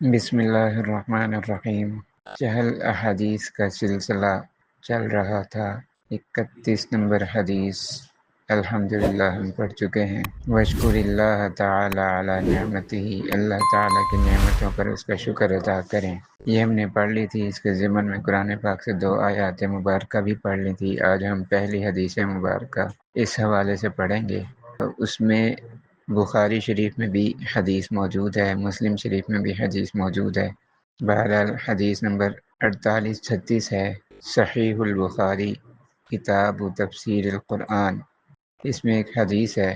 بسم اللہ الرحمن الرحیم۔ چہل احادیث کا سلسلہ چل رہا تھا۔ 31 نمبر حدیث الحمدللہ ہم پڑھ چکے ہیں۔ واشکر اللہ تعالی علی نعمتہ، اللہ تعالیٰ کی نعمتوں پر اس کا شکر ادا کریں۔ یہ ہم نے پڑھ لی تھی۔ اس کے ضمن میں قرآن پاک سے 2 آیات مبارکہ بھی پڑھ لی تھی۔ آج ہم پہلی حدیث مبارکہ اس حوالے سے پڑھیں گے۔ اس میں بخاری شریف میں بھی حدیث موجود ہے، مسلم شریف میں بھی حدیث موجود ہے۔ بہرحال حدیث نمبر 4836 ہے، صحیح البخاری کتاب تفسیر القرآن۔ اس میں ایک حدیث ہے،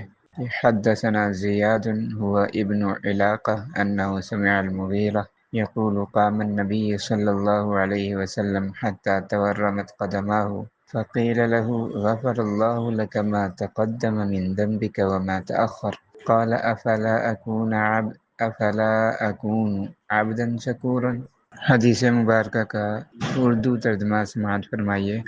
حدثنا زیاد هو ابن علاقہ انہ سمع المغیرہ یقول قام النبی صلی اللہ علیہ وسلم حتى تورمت قدماه فقیل له غفر اللہ لك ما تقدم من ذنبك وما تأخر قال افلا اکون عبدا شکورا۔ حدیث مبارکہ کا اردو ترجمہ سماعت فرمائیے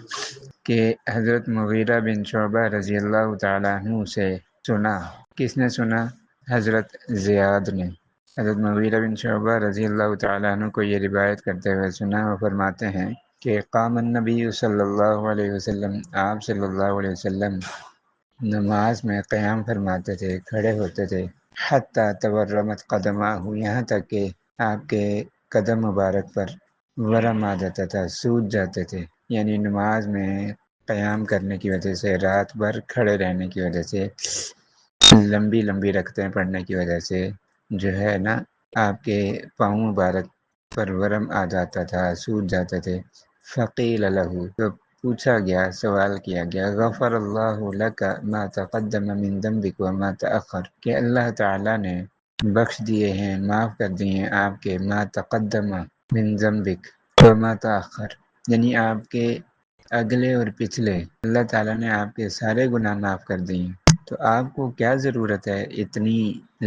کہ حضرت مغیرہ بن شعبہ رضی اللہ تعالیٰ عنہ سے سنا۔ کس نے سنا؟ حضرت زیاد نے۔ حضرت مغیرہ بن شعبہ رضی اللہ تعالیٰ عنہ کو یہ روایت کرتے ہوئے سنا، وہ فرماتے ہیں کہ قام النبی صلی اللہ علیہ وسلم، آپ صلی اللہ علیہ وسلم نماز میں قیام فرماتے تھے، کھڑے ہوتے تھے، حتی تورمت قدمہ، یہاں تک کہ آپ کے قدم مبارک پر ورم آ جاتا تھا، سوج جاتے تھے۔ یعنی نماز میں قیام کرنے کی وجہ سے، رات بھر کھڑے رہنے کی وجہ سے، لمبی لمبی رکعتیں پڑھنے کی وجہ سے جو ہے نا، آپ کے پاؤں مبارک پر ورم آ جاتا تھا، سوج جاتے تھے۔ فقیل لہ، تو پوچھا گیا، سوال کیا گیا، غفر اللہ لک ما تقدم من ذنبک وما تأخر، کہ اللہ تعالیٰ نے بخش دیے ہیں، معاف کر دیے ہیں آپ کے ما تقدم من ذنبک وما تأخر، یعنی آپ کے اگلے اور پچھلے، اللہ تعالیٰ نے آپ کے سارے گناہ معاف کر دیے ہیں۔ تو آپ کو کیا ضرورت ہے اتنی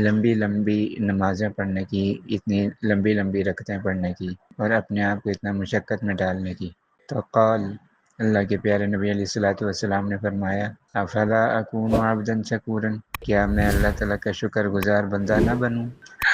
لمبی لمبی نمازیں پڑھنے کی، اتنی لمبی لمبی رکعتیں پڑھنے کی، اور اپنے آپ کو اتنا مشقت میں ڈالنے کی؟ تو قال، اللہ کے پیارے نبی علیہ الصلوۃ والسلام نے فرمایا، افلا اکون عبدا شکورا، کیا میں اللہ تعالیٰ کا شکر گزار بندہ نہ بنوں؟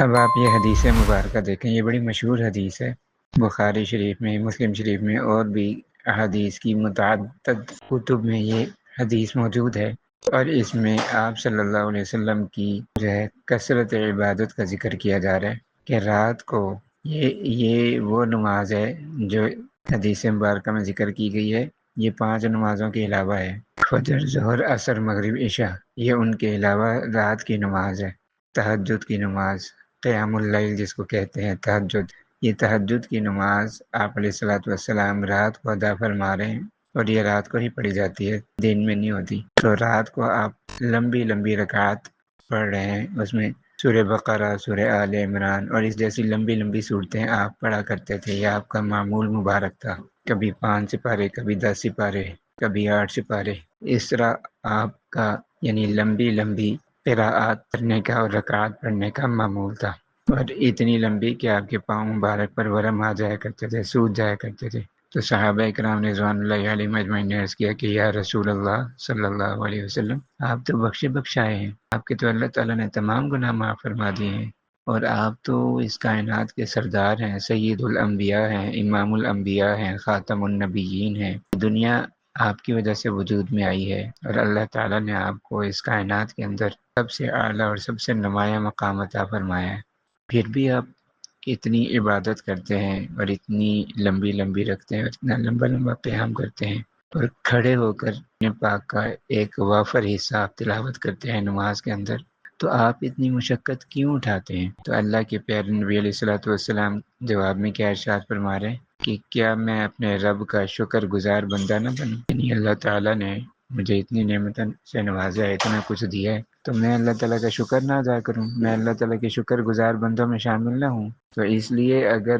اب آپ یہ حدیث مبارکہ دیکھیں، یہ بڑی مشہور حدیث ہے۔ بخاری شریف میں، مسلم شریف میں، اور بھی احادیث کی متعدد کتب میں یہ حدیث موجود ہے، اور اس میں آپ صلی اللہ علیہ وسلم کی جو ہے کثرت عبادت کا ذکر کیا جا رہا ہے کہ رات کو یہ وہ نماز ہے جو حدیث مبارکہ میں ذکر کی گئی ہے، یہ 5 نمازوں کے علاوہ ہے، فجر، ظہر، عصر، مغرب، عشاء، یہ ان کے علاوہ رات کی نماز ہے۔ تہجد کی نماز، قیام اللیل جس کو کہتے ہیں تہجد، یہ تہجد کی نماز آپ علیہ الصلوۃ والسلام رات کو ادا فرما رہے ہیں، اور یہ رات کو ہی پڑھی جاتی ہے، دن میں نہیں ہوتی۔ تو رات کو آپ لمبی لمبی رکعات پڑھ رہے ہیں، اس میں سورہ بقرہ، سورہ آل عمران اور اس جیسی لمبی لمبی صورتیں آپ پڑھا کرتے تھے، یہ آپ کا معمول مبارک تھا۔ کبھی 5 سپارے، کبھی 10 سپارے، کبھی 8 سپارے، اس طرح آپ کا یعنی لمبی لمبی قراءات پڑھنے کا اور رکعات پڑھنے کا معمول تھا، اور اتنی لمبی کہ آپ کے پاؤں مبارک پر ورم آ جایا کرتے تھے، سوج جایا کرتے تھے۔ تو صحابہ کرام نے رضوان اللہ علیہم اجمعین نے عرض کیا کہ یا رسول اللہ صلی اللہ علیہ وسلم، آپ تو بخشے بخشائے ہیں، آپ کے تو اللہ تعالیٰ نے تمام گناہ معاف فرما دیے ہیں، اور آپ تو اس کائنات کے سردار ہیں، سید الانبیاء ہیں، امام الانبیاء ہیں، خاتم النبیین ہیں، دنیا آپ کی وجہ سے وجود میں آئی ہے، اور اللہ تعالیٰ نے آپ کو اس کائنات کے اندر سب سے اعلیٰ اور سب سے نمایاں مقام عطا فرمایا ہے، پھر بھی آپ اتنی عبادت کرتے ہیں، اور اتنی لمبی لمبی رکھتے ہیں، اور اتنا لمبا لمبا قیام کرتے ہیں، اور کھڑے ہو کر اپنے پاک کا ایک وافر حصہ آپ تلاوت کرتے ہیں نماز کے اندر، تو آپ اتنی مشقت کیوں اٹھاتے ہیں؟ تو اللہ کے پیارے نبی علیہ الصلوۃ والسلام جواب میں کیا ارشاد فرما رہے ہیں کہ کیا میں اپنے رب کا شکر گزار بندہ نہ بنوں؟ یعنی اللہ تعالیٰ نے مجھے اتنی نعمتوں سے نوازا ہے، اتنا کچھ دیا ہے، تو میں اللہ تعالیٰ کا شکر نہ ادا کروں، میں اللہ تعالیٰ کے شکر گزار بندوں میں شامل نہ ہوں؟ تو اس لیے اگر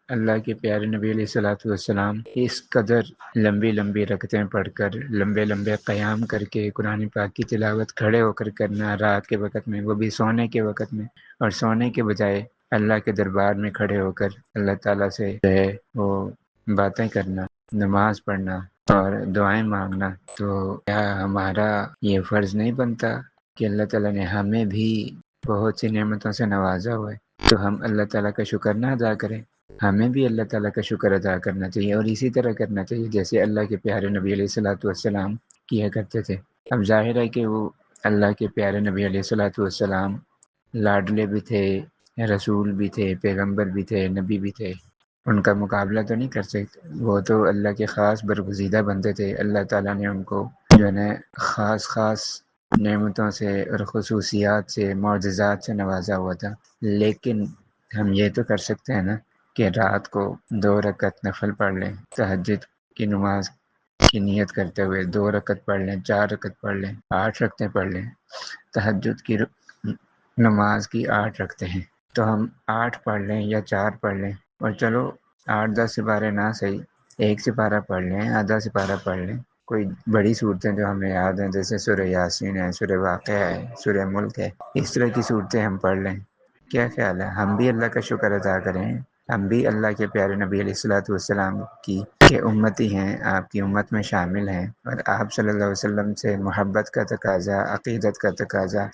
اللہ کے پیارے نبی علیہ الصلوۃ والسلام اس قدر لمبی لمبی رکعتیں پڑھ کر، لمبے لمبے قیام کر کے قرآن پاک کی تلاوت کھڑے ہو کر کرنا رات کے وقت میں، وہ بھی سونے کے وقت میں، اور سونے کے بجائے اللہ کے دربار میں کھڑے ہو کر اللہ تعالیٰ سے جو ہے وہ باتیں کرنا، نماز پڑھنا اور دعائیں مانگنا، تو کیا ہمارا یہ فرض نہیں بنتا کہ اللہ تعالیٰ نے ہمیں بھی بہت سی نعمتوں سے نوازا ہوا ہے، تو ہم اللہ تعالیٰ کا شکر نہ ادا کریں؟ ہمیں بھی اللہ تعالیٰ کا شکر ادا کرنا چاہیے، اور اسی طرح کرنا چاہیے جیسے اللہ کے پیارے نبی علیہ الصلوۃ والسلام کیا کرتے تھے۔ اب ظاہر ہے کہ وہ اللہ کے پیارے نبی علیہ الصلوۃ والسلام لاڈلے بھی تھے، رسول بھی تھے، پیغمبر بھی تھے، نبی بھی تھے، ان کا مقابلہ تو نہیں کر سکتے۔ وہ تو اللہ کے خاص برگزیدہ بندے تھے، اللہ تعالیٰ نے ان کو جو ہے خاص نعمتوں سے اور خصوصیات سے، معجزات سے نوازا ہوا تھا۔ لیکن ہم یہ تو کر سکتے ہیں نا کہ رات کو 2 رکعت نفل پڑھ لیں، تہجد کی نماز کی نیت کرتے ہوئے 2 رکعت پڑھ لیں، 4 رکعت پڑھ لیں، 8 رکعتیں پڑھ لیں۔ تہجد کی نماز کی 8 رکعتیں ہیں، تو ہم 8 پڑھ لیں یا 4 پڑھ لیں، اور چلو 8-10 سپارے نہ صحیح 1 سپارہ پڑھ لیں، آدھا سپارہ پڑھ لیں۔ کوئی بڑی صورتیں جو ہمیں یاد ہیں جیسے سورہ یاسین ہے، سورہ واقعہ ہے، سورہ ملک ہے، اس طرح کی صورتیں ہم پڑھ لیں۔ کیا خیال ہے؟ ہم بھی اللہ کا شکر ادا کریں، ہم بھی اللہ کے پیارے نبی علیہ الصلوۃ والسلام کی امتی ہیں، آپ کی امت میں شامل ہیں، اور آپ صلی اللہ علیہ وسلم سے محبت کا تقاضا، عقیدت کا تقاضا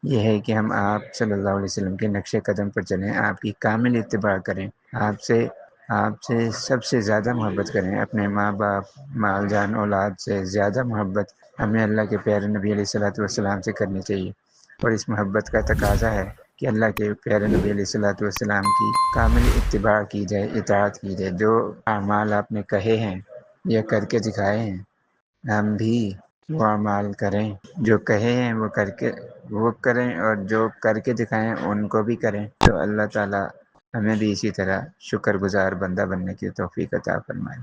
یہ ہے کہ ہم آپ صلی اللہ علیہ وسلم کے نقش قدم پر چلیں، آپ کی کامل اتباع کریں، آپ سے سب سے زیادہ محبت کریں، اپنے ماں باپ، مال جان، اولاد سے زیادہ محبت ہمیں اللہ کے پیارے نبی علیہ الصلوۃ والسلام سے کرنی چاہیے۔ اور اس محبت کا تقاضا ہے کہ اللہ کے پیارے نبی علیہ الصلوۃ والسلام کی کامل اتباع کی جائے، اطاعت کی جائے۔ جو اعمال آپ نے کہے ہیں یا کر کے دکھائے ہیں، ہم بھی وہ اعمال کریں، جو کہے ہیں وہ کریں، اور جو کر کے دکھائیں ان کو بھی کریں، تو اللہ تعالیٰ ہمیں بھی اسی طرح شکر گزار بندہ بننے کی توفیق عطا فرمائے۔